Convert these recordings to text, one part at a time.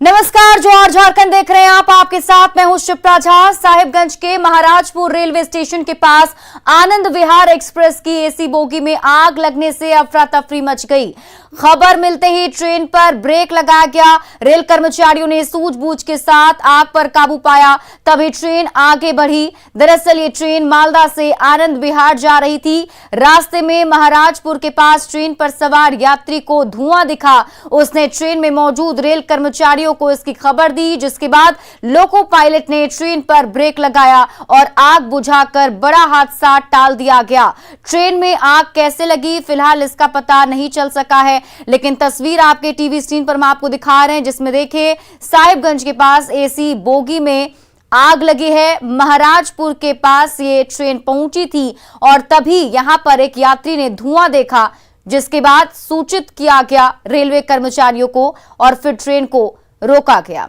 नमस्कार, जौहर झारखंड देख रहे हैं आप। आपके साथ मैं हूं शिप्रा झा। साहिबगंज के महाराजपुर रेलवे स्टेशन के पास आनंद विहार एक्सप्रेस की एसी बोगी में आग लगने से अफरा तफरी मच गई। खबर मिलते ही ट्रेन पर ब्रेक लगाया गया। रेल कर्मचारियों ने सूझबूझ के साथ आग पर काबू पाया, तभी ट्रेन आगे बढ़ी। दरअसल ये ट्रेन मालदा से आनंद विहार जा रही थी। रास्ते में महाराजपुर के पास ट्रेन पर सवार यात्री को धुआं दिखा। उसने ट्रेन में मौजूद रेल कर्मचारियों को इसकी खबर दी, जिसके बाद लोको पायलट ने ट्रेन पर ब्रेक लगाया और आग बुझाकर बड़ा हादसा टाल दिया गया। ट्रेन में आग कैसे लगी, फिलहाल इसका पता नहीं चल सका है, लेकिन तस्वीर आपके टीवी स्क्रीन पर हम आपको दिखा रहे हैं, जिसमें देखिए साहिबगंज के पास एसी बोगी में आग लगी है। महाराजपुर के पास ये ट्रेन पहुंची थी और तभी यहां पर एक यात्री ने धुआं देखा, जिसके बाद सूचित किया गया रेलवे कर्मचारियों को और फिर ट्रेन को रोका गया।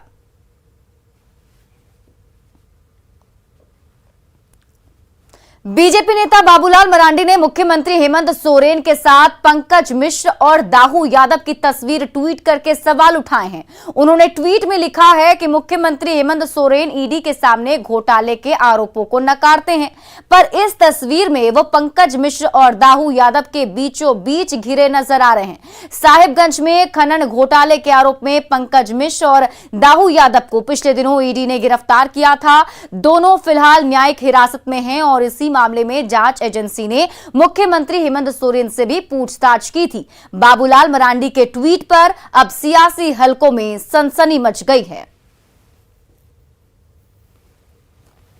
बीजेपी नेता बाबूलाल मरांडी ने मुख्यमंत्री हेमंत सोरेन के साथ पंकज मिश्र और दाऊ यादव की तस्वीर ट्वीट करके सवाल उठाए हैं। उन्होंने ट्वीट में लिखा है कि मुख्यमंत्री हेमंत सोरेन ईडी के सामने घोटाले के आरोपों को नकारते हैं, पर इस तस्वीर में वो पंकज मिश्र और दाऊ यादव के बीचों बीच घिरे नजर आ रहे हैं। साहिबगंज में खनन घोटाले के आरोप में पंकज मिश्र और दाऊ यादव को पिछले दिनों ईडी ने गिरफ्तार किया था। दोनों फिलहाल न्यायिक हिरासत में हैं और इसी मामले में जांच एजेंसी ने मुख्यमंत्री हेमंत सोरेन से भी पूछताछ की थी। बाबूलाल मरांडी के ट्वीट पर अब सियासी हलकों में सनसनी मच गई है।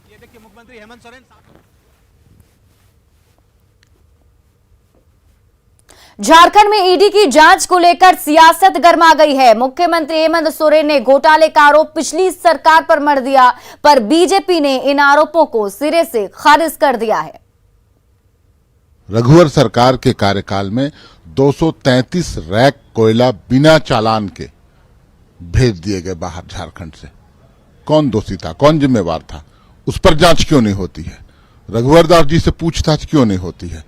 ये देखिए मुख्यमंत्री हेमंत सोरेन झारखंड में ईडी की जांच को लेकर सियासत गर्मा गई है। मुख्यमंत्री हेमंत सोरेन ने घोटाले का आरोप पिछली सरकार पर मढ़ दिया, पर बीजेपी ने इन आरोपों को सिरे से खारिज कर दिया है। रघुवर सरकार के कार्यकाल में 233 रैक कोयला बिना चालान के भेज दिए गए बाहर झारखंड से। कौन दोषी था, कौन जिम्मेवार था, उस पर जांच क्यों नहीं होती है? रघुवर दास जी से पूछताछ क्यों नहीं होती है?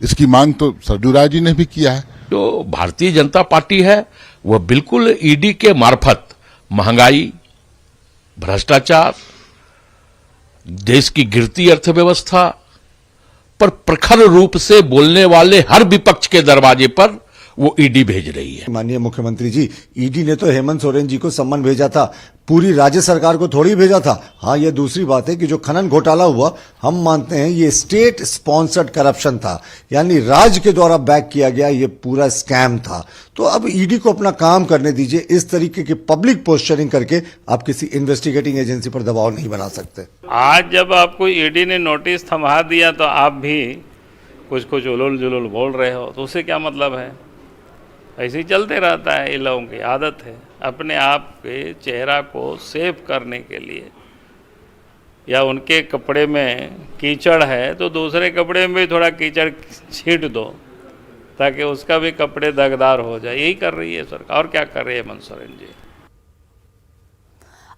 इसकी मांग तो सरजू राय जी ने भी किया है। जो भारतीय जनता पार्टी है वह बिल्कुल ईडी के मार्फत महंगाई, भ्रष्टाचार, देश की गिरती अर्थव्यवस्था पर प्रखर रूप से बोलने वाले हर विपक्ष के दरवाजे पर वो ईडी भेज रही है। माननीय मुख्यमंत्री जी, ईडी ने तो हेमंत सोरेन जी को सम्मन भेजा था, पूरी राज्य सरकार को थोड़ी भेजा था। हाँ, ये दूसरी बात है कि जो खनन घोटाला हुआ, हम मानते हैं ये स्टेट स्पॉन्सर्ड करप्शन था, यानी राज्य के द्वारा बैक किया गया ये पूरा स्कैम था। तो अब ईडी को अपना काम करने दीजिए। इस तरीके की पब्लिक पोस्चरिंग करके आप किसी इन्वेस्टिगेटिंग एजेंसी पर दबाव नहीं बना सकते। आज जब आपको ईडी ने नोटिस थमा दिया तो आप भी कुछ कुछ उलूल जुलूल बोल रहे हो, तो उससे क्या मतलब है? ऐसे ही चलते रहता है, ये लोगों की आदत है। अपने आप के चेहरा को सेव करने के लिए, या उनके कपड़े में कीचड़ है तो दूसरे कपड़े में भी थोड़ा कीचड़ छींट दो ताकि उसका भी कपड़े दागदार हो जाए। यही कर रही है सरकार, और क्या कर रही है हेमंत सोरेन जी।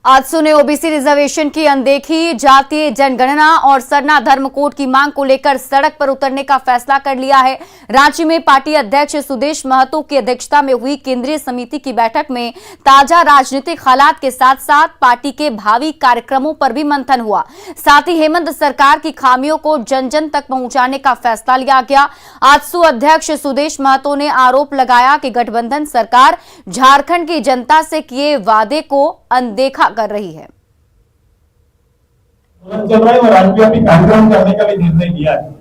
आज सुने ओबीसी रिजर्वेशन की अनदेखी, जातीय जनगणना और सरना धर्म कोड की मांग को लेकर सड़क पर उतरने का फैसला कर लिया है। रांची में पार्टी अध्यक्ष सुदेश महतो की अध्यक्षता में हुई केंद्रीय समिति की बैठक में ताजा राजनीतिक हालात के साथ साथ पार्टी के भावी कार्यक्रमों पर भी मंथन हुआ। साथ ही हेमंत सरकार की खामियों को जन जन तक पहुंचाने का फैसला लिया गया। आजसू अध्यक्ष सुदेश महतो ने आरोप लगाया कि गठबंधन सरकार झारखंड की जनता से किए वादे को अनदेखा कर रही है। चल रहा है और राज्यव्यापी कार्यक्रम करने का भी निर्णय लिया है।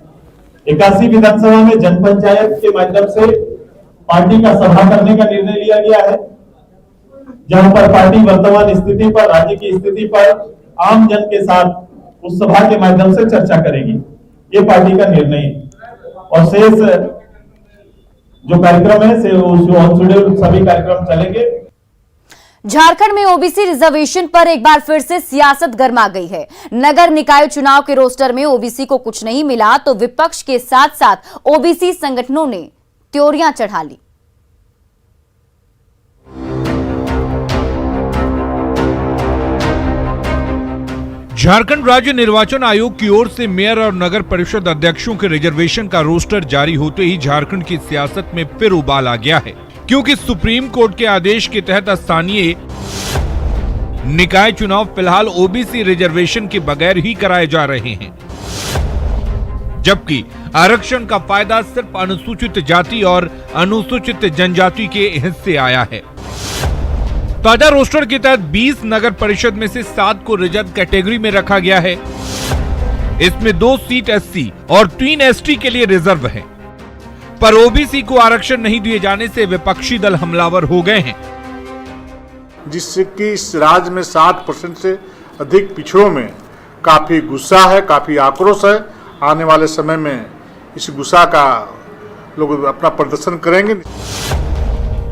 81 विधानसभा में जनपंचायत के माध्यम से पार्टी का सभा करने का निर्णय लिया गया है, जहां पर पार्टी वर्तमान स्थिति पर, राज्य की स्थिति पर आम जन के साथ उस सभा के माध्यम से चर्चा करेगी। ये पार्टी का निर्णय है और शेष जो कार्यक्रम है सभी कार्यक्रम चलेंगे। झारखंड में ओबीसी रिजर्वेशन पर एक बार फिर से सियासत गर्मा गई है। नगर निकाय चुनाव के रोस्टर में ओबीसी को कुछ नहीं मिला तो विपक्ष के साथ साथ ओबीसी संगठनों ने त्योरियां चढ़ा ली। झारखंड राज्य निर्वाचन आयोग की ओर से मेयर और नगर परिषद अध्यक्षों के रिजर्वेशन का रोस्टर जारी होते ही झारखंड की सियासत में फिर उबाल आ गया है, क्योंकि सुप्रीम कोर्ट के आदेश के तहत स्थानीय निकाय चुनाव फिलहाल ओबीसी रिजर्वेशन के बगैर ही कराए जा रहे हैं, जबकि आरक्षण का फायदा सिर्फ अनुसूचित जाति और अनुसूचित जनजाति के हिस्से आया है। ताजा रोस्टर के तहत 20 नगर परिषद में से 7 को रिजर्व कैटेगरी में रखा गया है। इसमें 2 सीट एससी और 3 एसटी के लिए रिजर्व है, पर ओबीसी को आरक्षण नहीं दिए जाने से विपक्षी दल हमलावर हो गए हैं, जिससे कि इस राज्य में 60% से अधिक पिछड़ों में काफी गुस्सा है, काफी आक्रोश है। आने वाले समय में इस गुस्सा का लोग अपना प्रदर्शन करेंगे।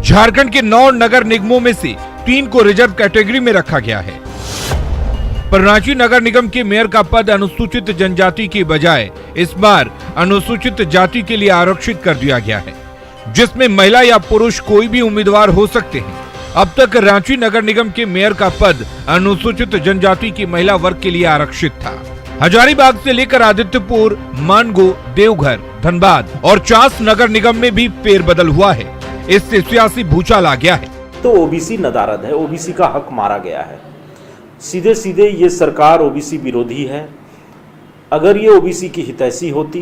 झारखंड के 9 नगर निगमों में से 3 को रिजर्व कैटेगरी में रखा गया है, पर रांची नगर निगम के मेयर का पद अनुसूचित जनजाति की बजाय इस बार अनुसूचित जाति के लिए आरक्षित कर दिया गया है, जिसमें महिला या पुरुष कोई भी उम्मीदवार हो सकते हैं। अब तक रांची नगर निगम के मेयर का पद अनुसूचित जनजाति की महिला वर्ग के लिए आरक्षित था। हजारीबाग से लेकर आदित्यपुर, मानगो, देवघर, धनबाद और चास नगर निगम में भी फेरबदल हुआ है। इससे सियासी भूचाल आ गया है। तो ओबीसी नदारद है, ओबीसी का हक मारा गया है। सीधे सीधे ये सरकार ओबीसी विरोधी है। अगर ये ओबीसी की हितैषी होती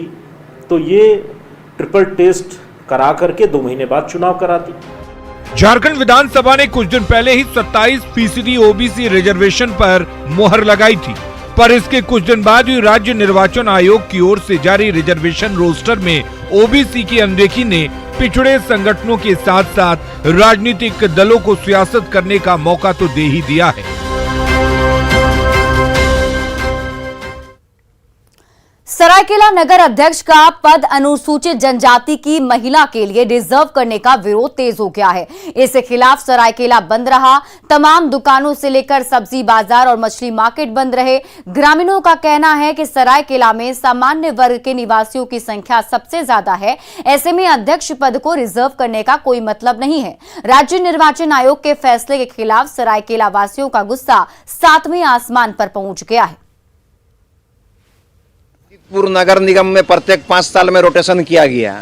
तो ये ट्रिपल टेस्ट करा करके 2 महीने बाद चुनाव कराती। झारखंड विधानसभा ने कुछ दिन पहले ही 27% ओबीसी रिजर्वेशन पर मुहर लगाई थी, पर इसके कुछ दिन बाद ही राज्य निर्वाचन आयोग की ओर से जारी रिजर्वेशन रोस्टर में ओबीसी की अनदेखी ने पिछड़े संगठनों के साथ साथ राजनीतिक दलों को सियासत करने का मौका तो दे ही दिया है। सरायकेला नगर अध्यक्ष का पद अनुसूचित जनजाति की महिला के लिए रिजर्व करने का विरोध तेज हो गया है। इसके खिलाफ सरायकेला बंद रहा। तमाम दुकानों से लेकर सब्जी बाजार और मछली मार्केट बंद रहे। ग्रामीणों का कहना है कि सरायकेला में सामान्य वर्ग के निवासियों की संख्या सबसे ज्यादा है, ऐसे में अध्यक्ष पद को रिजर्व करने का कोई मतलब नहीं है। राज्य निर्वाचन आयोग के फैसले के खिलाफ सरायकेला वासियों का गुस्सा 7वें आसमान पर पहुंच गया है। नगर निगम में प्रत्येक 5 साल में रोटेशन किया गया,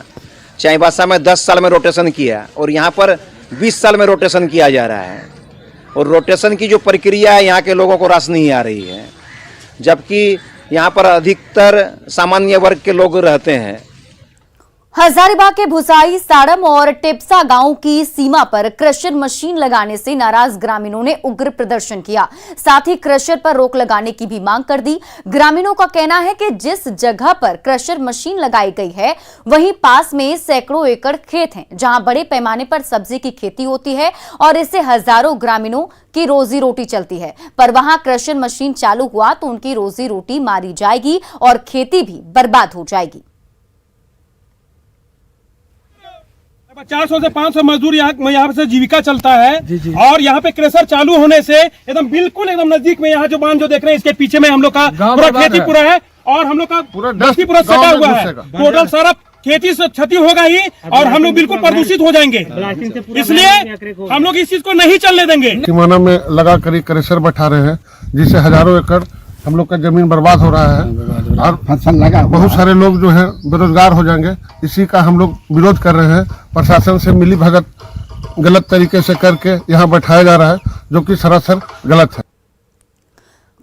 चाईबासा में 10 साल में रोटेशन किया और यहाँ पर 20 साल में रोटेशन किया जा रहा है। और रोटेशन की जो प्रक्रिया है यहाँ के लोगों को रास नहीं आ रही है, जबकि यहाँ पर अधिकतर सामान्य वर्ग के लोग रहते हैं। हजारीबाग के भुसाई, साड़म और टिप्सा गांव की सीमा पर क्रशर मशीन लगाने से नाराज ग्रामीणों ने उग्र प्रदर्शन किया। साथ ही क्रशर पर रोक लगाने की भी मांग कर दी। ग्रामीणों का कहना है कि जिस जगह पर क्रशर मशीन लगाई गई है वहीं पास में सैकड़ों एकड़ खेत हैं, जहां बड़े पैमाने पर सब्जी की खेती होती है और इससे हजारों ग्रामीणों की रोजी रोटी चलती है। पर वहां क्रशर मशीन चालू हुआ तो उनकी रोजी रोटी मारी जाएगी और खेती भी बर्बाद हो जाएगी। 400 से 500 मजदूर यहाँ से जीविका चलता है। और यहाँ पे क्रेशर चालू होने से एकदम बिल्कुल एकदम नजदीक में यहाँ जो बांध जो देख रहे हैं इसके पीछे में हम लोग का पूरा खेती पूरा है और हम लोग का पूरा सटा हुआ है। टोटल सारा खेती से क्षति होगा ही और हम लोग बिल्कुल प्रदूषित हो जाएंगे। इसलिए हम लोग इस चीज को नहीं चलने देंगे। किमाना में लगा कर क्रेशर बैठा रहे हैं, जिससे हजारों एकड़ हम लोग का जमीन बर्बाद हो रहा है और फसल लगा बहुत सारे लोग जो है बेरोजगार हो जाएंगे। इसी का हम लोग विरोध कर रहे हैं। प्रशासन से मिली भगत गलत तरीके से करके यहाँ बैठाया जा रहा है, जो कि सरासर गलत है।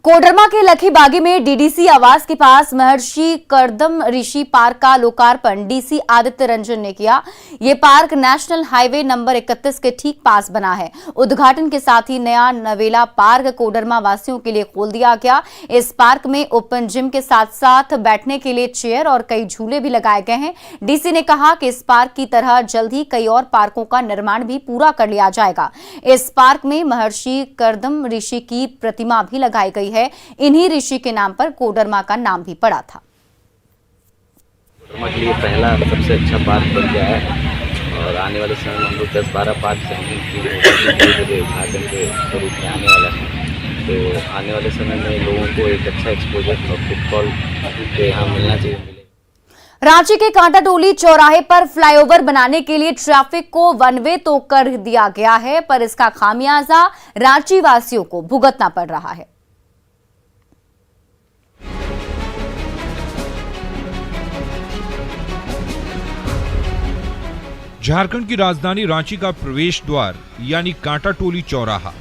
कोडरमा के लखीबागी में डीडीसी आवास के पास महर्षि करदम ऋषि पार्क का लोकार्पण डीसी आदित्य रंजन ने किया। ये पार्क नेशनल हाईवे नंबर 31 के ठीक पास बना है। उद्घाटन के साथ ही नया नवेला पार्क कोडरमा वासियों के लिए खोल दिया गया। इस पार्क में ओपन जिम के साथ साथ बैठने के लिए चेयर और कई झूले भी लगाए गए हैं। डीसी ने कहा कि इस पार्क की तरह जल्द ही कई और पार्कों का निर्माण भी पूरा कर लिया जाएगा। इस पार्क में महर्षि करदम ऋषि की प्रतिमा भी लगाई गई है। इन्हीं ऋषि के नाम पर कोडरमा का नाम भी पड़ा था। कोडरमा के लिए पहला सबसे अच्छा पार्क बन गया है और आने वाले समय में हम लोग 10-12 पार्क धीरे उद्घाटन के स्वरूप में आने वाला है। तो आने वाले समय में लोगों को एक अच्छा एक्सपोजर और फुटबॉल के यहाँ मिलना चाहिए। रांची के कांटाटोली चौराहे पर फ्लाईओवर बनाने के लिए ट्रैफिक को वन वे तो कर दिया गया है, पर इसका खामियाजा रांची वासियों को भुगतना पड़ रहा है। झारखंड की राजधानी रांची का प्रवेश द्वार यानी कांटाटोली चौराहा,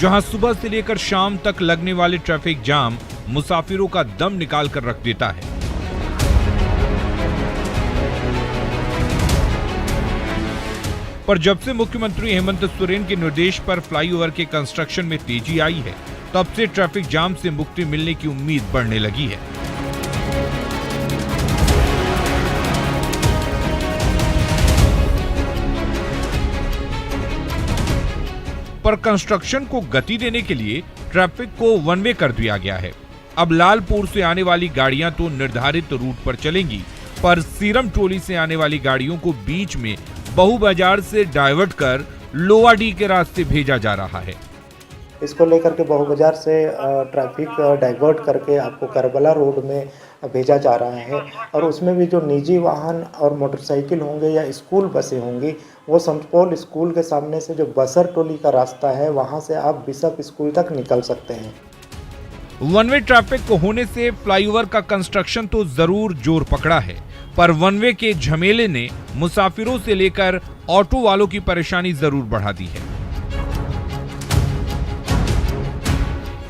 जहां सुबह से लेकर शाम तक लगने वाले ट्रैफिक जाम मुसाफिरों का दम निकाल कर रख देता है। पर जब से मुख्यमंत्री हेमंत सोरेन के निर्देश पर फ्लाईओवर के कंस्ट्रक्शन में तेजी आई है, तब से ट्रैफिक जाम से मुक्ति मिलने की उम्मीद बढ़ने लगी है। पर कंस्ट्रक्शन को गति देने के लिए ट्रैफिक को वन वे कर दिया गया है। अब लालपुर से आने वाली गाड़ियां तो निर्धारित रूट पर चलेंगी, पर सीरम टोली से आने वाली गाड़ियों को बीच में बहु बाजार से डाइवर्ट कर लोवाडी के रास्ते भेजा जा रहा है। इसको लेकर के बहु बाजार से ट्रैफिक डाइवर्ट करके आपको करबला रोड में भेजा जा रहा है, और उसमें भी जो निजी वाहन और मोटरसाइकिल होंगे या स्कूल बसें होंगी, वो संतपोल स्कूल के सामने से जो बसर टोली का रास्ता है, वहां से आप बिशप स्कूल तक निकल सकते हैं। वन वे ट्रैफिक को होने से फ्लाईओवर का कंस्ट्रक्शन तो जरूर जोर पकड़ा है, पर वन वे के झमेले ने मुसाफिरों से लेकर ऑटो वालों की परेशानी जरूर बढ़ा दी है,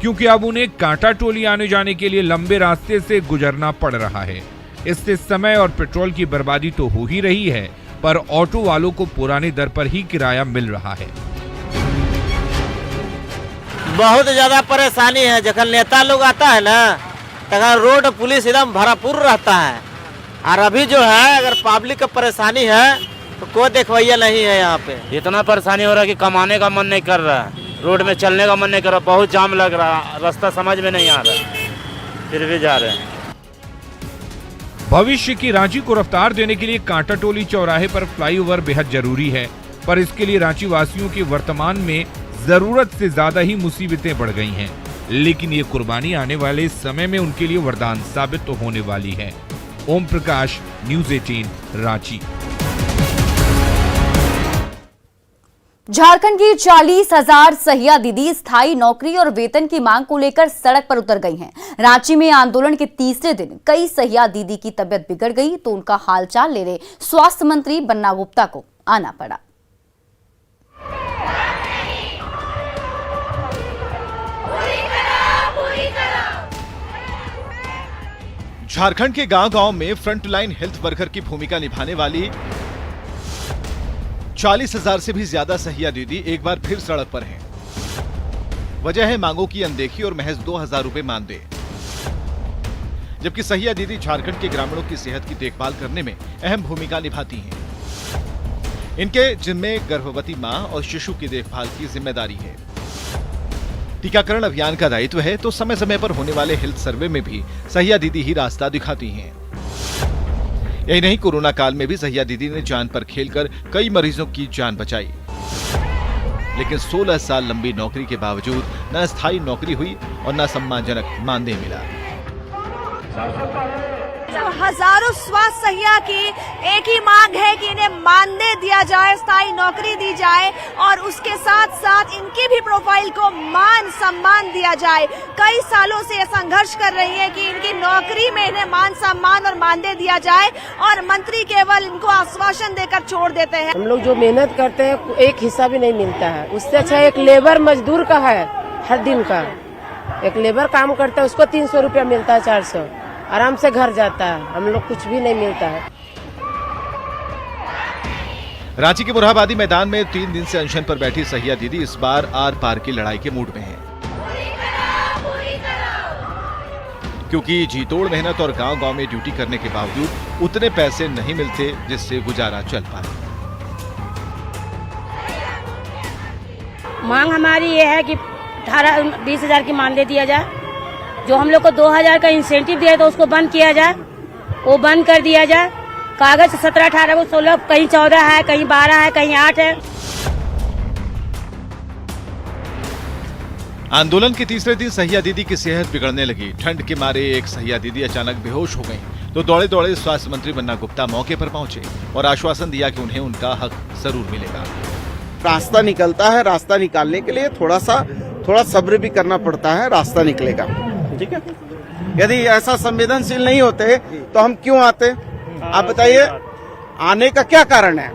क्योंकि अब उन्हें कांटा टोली आने जाने के लिए लंबे रास्ते से गुजरना पड़ रहा है। इससे समय और पेट्रोल की बर्बादी तो हो ही रही है, पर ऑटो वालों को पुरानी दर पर ही किराया मिल रहा है। बहुत ज्यादा परेशानी है। जब नेता लोग आता है ना, तब रोड पुलिस एकदम भरपूर रहता है, और अभी जो है अगर पब्लिक का परेशानी है तो कोई देखवैया नहीं है। यहाँ पे इतना परेशानी हो रहा है कि कमाने का मन नहीं कर रहा है, रोड में चलने का मन नहीं कर रहा, बहुत जाम लग रहा, रास्ता समझ में नहीं आ रहा, फिर भी जा रहे हैं। भविष्य की रांची को रफ्तार देने के लिए कांटा टोली चौराहे पर फ्लाईओवर बेहद जरूरी है, पर इसके लिए रांची वासियों की वर्तमान में जरूरत से ज्यादा ही मुसीबतें बढ़ गई हैं। लेकिन ये कुर्बानी आने वाले समय में उनके लिए वरदान साबित तो होने वाली है। ओम प्रकाश, न्यूज़ 18, रांची। झारखंड की 40,000 सहिया दीदी स्थायी नौकरी और वेतन की मांग को लेकर सड़क पर उतर गई हैं। रांची में आंदोलन के तीसरे दिन कई सहिया दीदी की तबीयत बिगड़ गई, तो उनका हालचाल लेने स्वास्थ्य मंत्री बन्ना गुप्ता को आना पड़ा। झारखंड के गांव-गांव में फ्रंटलाइन हेल्थ वर्कर की भूमिका निभाने वाली 40,000 से भी ज्यादा सहिया दीदी एक बार फिर सड़क पर हैं। वजह है मांगों की अनदेखी और महज 2,000 रुपए मानदेय। जबकि सहिया दीदी झारखंड के ग्रामीणों की सेहत की देखभाल करने में अहम भूमिका निभाती हैं। इनके जिम्मे गर्भवती मां और शिशु की देखभाल की जिम्मेदारी है। टीकाकरण अभियान का दायित्व है, तो समय समय पर होने वाले हेल्थ सर्वे में भी सहिया दीदी ही रास्ता दिखाती हैं। यही नहीं, कोरोना काल में भी सहिया दीदी ने जान पर खेलकर कई मरीजों की जान बचाई। लेकिन 16 साल लंबी नौकरी के बावजूद न स्थायी नौकरी हुई और न सम्मानजनक मानदेय मिला। हजारों स्वास्थ्य सहिया की एक ही मांग है कि इन्हें मानदेय दिया जाए, स्थायी नौकरी दी जाए, और उसके साथ साथ इनकी भी प्रोफाइल को मान सम्मान दिया जाए। कई सालों से ये संघर्ष कर रही है कि इनकी नौकरी में इन्हें मान सम्मान और मानदेय दिया जाए, और मंत्री केवल इनको आश्वासन देकर छोड़ देते हैं। हम लोग जो मेहनत करते हैं एक हिस्सा भी नहीं मिलता है। उससे अच्छा एक लेबर मजदूर का है, हर दिन का एक लेबर काम करता है, उसको 300 रुपया मिलता है, 400 आराम से घर जाता है। हम लोग कुछ भी नहीं मिलता है। रांची के मुरहाबादी मैदान में 3 दिन से अनशन पर बैठी सहिया दीदी इस बार आर पार की लड़ाई के मूड में है, क्योंकि जी तोड़ मेहनत और गांव-गांव में ड्यूटी करने के बावजूद उतने पैसे नहीं मिलते जिससे गुजारा चल पाए। मांग हमारी ये है कि 18-20 हजार की मानदेय दिया जाए। जो हम लोग को 2,000 का इंसेंटिव दिया तो उसको बंद किया जाए, वो बंद कर दिया जाए। कागज 17-18 को 16, कहीं 14 है, कहीं 12 है, कहीं 8 है। आंदोलन के तीसरे दिन सहिया दीदी की सेहत बिगड़ने लगी। ठंड के मारे एक सहिया दीदी अचानक बेहोश हो गईं, तो दौड़े दौड़े स्वास्थ्य मंत्री बन्ना गुप्ता मौके पर पहुंचे और आश्वासन दिया कि उन्हें उनका हक जरूर मिलेगा। रास्ता निकलता है, रास्ता निकालने के लिए थोड़ा सब्र भी करना पड़ता है, रास्ता निकलेगा। ठीक है, यदि ऐसा संवेदनशील नहीं होते तो हम क्यों आते? आप बताइए, आने का क्या कारण है?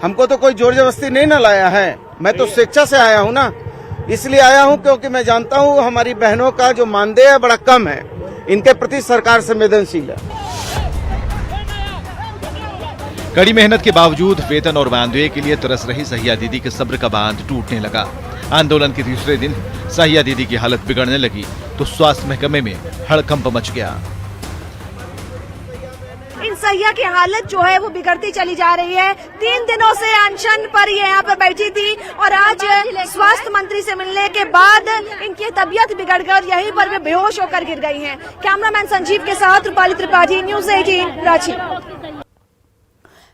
हमको तो कोई जोर जबरदस्ती नहीं ना लाया है, मैं तो स्वेच्छा से आया हूँ ना। इसलिए आया हूं क्योंकि मैं जानता हूं हमारी बहनों का जो मानदेय है बड़ा कम है, इनके प्रति सरकार संवेदनशील है। कड़ी मेहनत के बावजूद वेतन और मानदेय के लिए तरस रही सहिया दीदी के सब्र का बांध टूटने लगा। आंदोलन के तीसरे दिन सहिया दीदी की हालत बिगड़ने लगी तो स्वास्थ्य महकमे में हड़कंप मच गया। इन सहिया की हालत जो है वो बिगड़ती चली जा रही है। 3 दिनों से अनशन पर ये यहाँ पर बैठी थी और आज स्वास्थ्य मंत्री से मिलने के बाद इनकी तबीयत बिगड़ गई और यहीं पर वे बेहोश होकर गिर गई हैं। कैमरामैन संजीव के साथ रूपाली त्रिपाठी, न्यूज़ 18 रांची।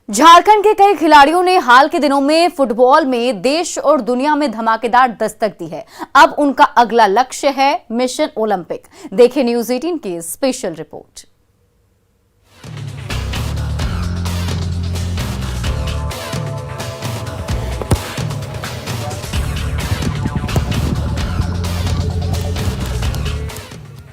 झारखंड के कई खिलाड़ियों ने हाल के दिनों में फुटबॉल में देश और दुनिया में धमाकेदार दस्तक दी है। अब उनका अगला लक्ष्य है मिशन ओलंपिक। देखिए न्यूज़ 18 की स्पेशल रिपोर्ट।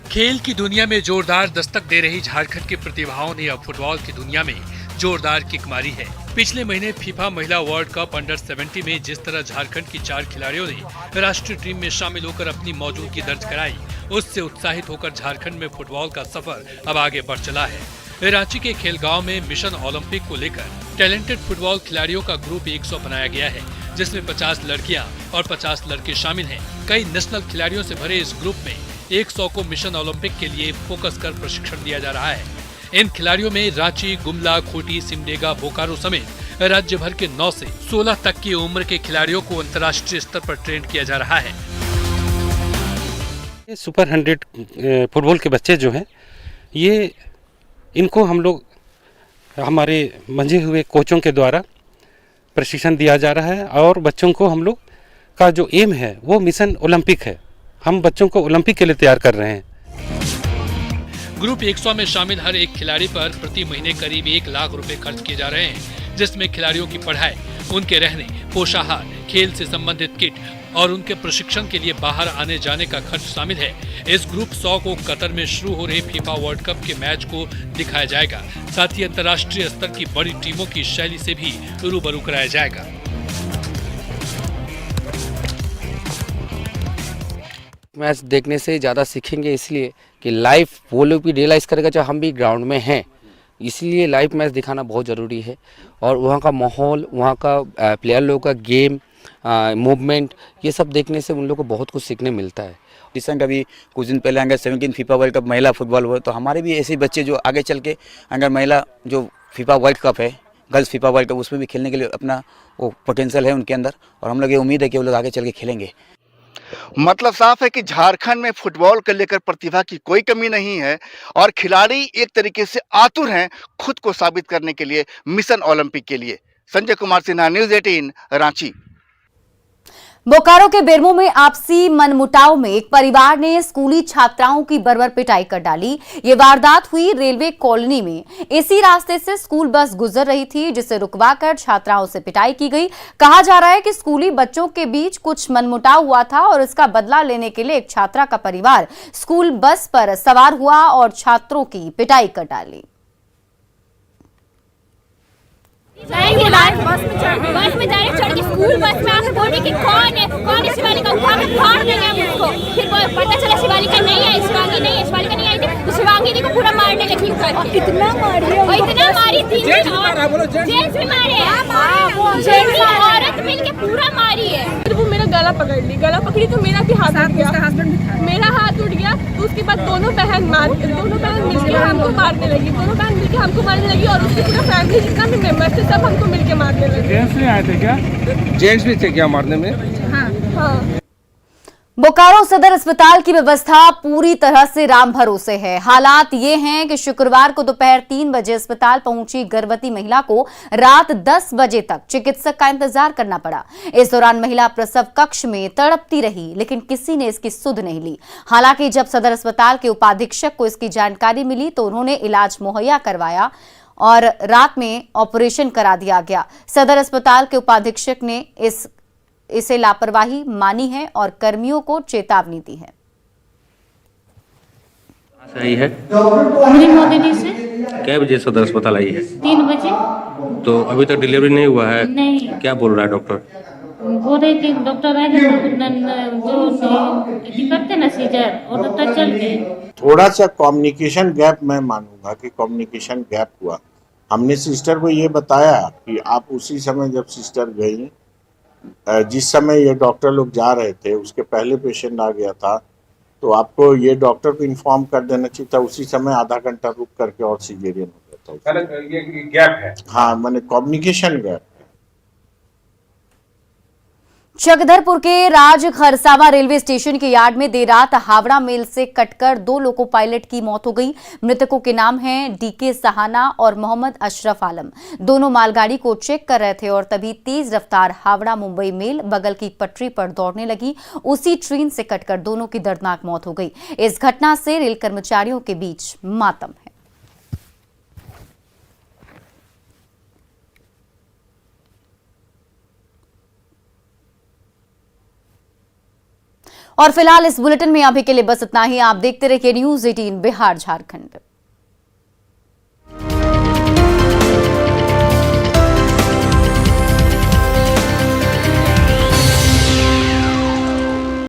खेल की दुनिया में जोरदार दस्तक दे रही झारखंड की प्रतिभाओं ने अब फुटबॉल की दुनिया में जोरदार किक मारी है। पिछले महीने फीफा महिला वर्ल्ड कप अंडर 70 में जिस तरह झारखंड की 4 खिलाड़ियों ने राष्ट्रीय टीम में शामिल होकर अपनी मौजूदगी दर्ज कराई, उससे उत्साहित होकर झारखंड में फुटबॉल का सफर अब आगे बढ़ चला है। रांची के खेलगांव में मिशन ओलंपिक को लेकर टैलेंटेड फुटबॉल खिलाड़ियों का ग्रुप 100 बनाया गया है, जिसमें 50 लड़कियां और 50 लड़के शामिल हैं। कई नेशनल खिलाड़ियों से भरे इस ग्रुप में 100 को मिशन ओलंपिक के लिए फोकस कर प्रशिक्षण दिया जा रहा है। इन खिलाड़ियों में रांची, गुमला, खूंटी, सिमडेगा, बोकारो समेत राज्य भर के 9 से 16 तक की उम्र के खिलाड़ियों को अंतर्राष्ट्रीय स्तर पर ट्रेन किया जा रहा है। सुपर 100 फुटबॉल के बच्चे जो हैं, ये इनको हम लोग हमारे मंझे हुए कोचों के द्वारा प्रशिक्षण दिया जा रहा है और बच्चों को हम लोग का जो एम है वो मिशन ओलंपिक है। हम बच्चों को ओलंपिक के लिए तैयार कर रहे हैं। ग्रुप 100 में शामिल हर एक खिलाड़ी पर प्रति महीने करीब 1 लाख रुपए खर्च किए जा रहे हैं, जिसमें खिलाड़ियों की पढ़ाई, उनके रहने, पोषाहार, खेल से संबंधित किट और उनके प्रशिक्षण के लिए बाहर आने जाने का खर्च शामिल है। इस ग्रुप 100 को कतर में शुरू हो रहे फीफा वर्ल्ड कप के मैच को दिखाया जाएगा। साथ ही अंतर्राष्ट्रीय स्तर की बड़ी टीमों की शैली से भी रूबरू कराया जाएगा। मैच देखने से ज़्यादा सीखेंगे, इसलिए कि लाइव वो लोग भी रियलाइज़ करेगा जब हम भी ग्राउंड में हैं, इसलिए लाइव मैच दिखाना बहुत ज़रूरी है। और वहाँ का माहौल, वहाँ का प्लेयर लोगों का गेम, मूवमेंट, ये सब देखने से उन लोगों को बहुत कुछ सीखने मिलता है। रिसेंट अभी कुछ दिन पहले अंडर 17 फीफा वर्ल्ड कप महिला फुटबॉल हुआ, तो हमारे भी ऐसे बच्चे जो आगे चल के अंडर महिला जो फीफा वर्ल्ड कप है, गर्ल्स फीफा वर्ल्ड कप, उसमें भी खेलने के लिए अपना वो पोटेंशियल है उनके अंदर, और हम लोग ये उम्मीद है कि वो लोग आगे चल के खेलेंगे। मतलब साफ है कि झारखंड में फुटबॉल को लेकर प्रतिभा की कोई कमी नहीं है और खिलाड़ी एक तरीके से आतुर हैं खुद को साबित करने के लिए मिशन ओलंपिक के लिए। संजय कुमार सिन्हा, न्यूज़ 18 रांची। बोकारो के बेरमो में आपसी मनमुटाव में एक परिवार ने स्कूली छात्राओं की बर्बर पिटाई कर डाली। ये वारदात हुई रेलवे कॉलोनी में। इसी रास्ते से स्कूल बस गुजर रही थी, जिसे रुकवाकर छात्राओं से पिटाई की गई। कहा जा रहा है कि स्कूली बच्चों के बीच कुछ मनमुटाव हुआ था और इसका बदला लेने के लिए एक छात्रा का परिवार स्कूल बस पर सवार हुआ और छात्रों की पिटाई कर डाली। बस में डायरेक्ट चढ़ के स्कूल बस में आके बोले कि कौन है शिवालिका, उठा के फाड़ देंगे हम उसको। फिर पता चला शिवालिका नहीं है, शिवांगी नहीं है, शिवालिका नहीं आई थी, तो शिवांगी को पूरा मारने लगी उतर के। इतना मारी थी, जेंट्स भी मारे हैं, औरत मिल के पूरा मारी है। फिर वो मेरा गला पकड़ी तो मेरा भी हाथ उठ गया, मेरा हाथ उठ गया। तो उसके बाद दोनों बहन मिलके हमको मारने लगी, और उसकी पूरा फैमिली जितना भी मेंबर थे सब हमको मिलके मारने लगे। जेंट्स भी आए थे क्या? जेंट्स भी थे क्या मारने में? हाँ। बोकारो सदर अस्पताल की व्यवस्था पूरी तरह से राम भरोसे है। हालात ये हैं कि शुक्रवार को दोपहर 3 बजे अस्पताल पहुंची गर्भवती महिला को रात 10 बजे तक चिकित्सक का इंतजार करना पड़ा। इस दौरान महिला प्रसव कक्ष में तड़पती रही, लेकिन किसी ने इसकी सुध नहीं ली। हालांकि जब सदर अस्पताल के उपाधीक्षक को इसकी जानकारी मिली तो उन्होंने इलाज मुहैया करवाया और रात में ऑपरेशन करा दिया गया। सदर अस्पताल के उपाधीक्षक ने इसे लापरवाही मानी है और कर्मियों को चेतावनी दी है। आई है मोदी से क्या बजे सदर अस्पताल आई है? 3 बजे। तो अभी तक डिलीवरी नहीं हुआ है? नहीं। क्या बोल रहा है डॉक्टर? बोल रही थी डॉक्टर आएगा जो करते ना सीजर और डॉक्टर चल गए। थोड़ा सा कम्युनिकेशन गैप मैं मानूंगा कि कम्युनिकेशन गैप हुआ। हमने सिस्टर को ये बताया कि आप उसी समय जब सिस्टर गई, जिस समय ये डॉक्टर लोग जा रहे थे उसके पहले पेशेंट आ गया था, तो आपको ये डॉक्टर को इन्फॉर्म कर देना चाहिए था। उसी समय आधा घंटा रुक करके और सीजेरियन हो जाता है। ये गैप है। हाँ, मैंने कम्युनिकेशन गैप। चकधरपुर के राज खरसावा रेलवे स्टेशन के यार्ड में देर रात हावड़ा मेल से कटकर 2 लोको पायलट की मौत हो गई। मृतकों के नाम हैं डीके सहाना और मोहम्मद अशरफ आलम। दोनों मालगाड़ी को चेक कर रहे थे और तभी तेज रफ्तार हावड़ा मुंबई मेल बगल की पटरी पर दौड़ने लगी। उसी ट्रेन से कटकर दोनों की दर्दनाक मौत हो गई। इस घटना से रेल कर्मचारियों के बीच मातम है। और फिलहाल इस बुलेटिन में अभी के लिए बस इतना ही। आप देखते रहिए न्यूज़ 18 बिहार झारखंड।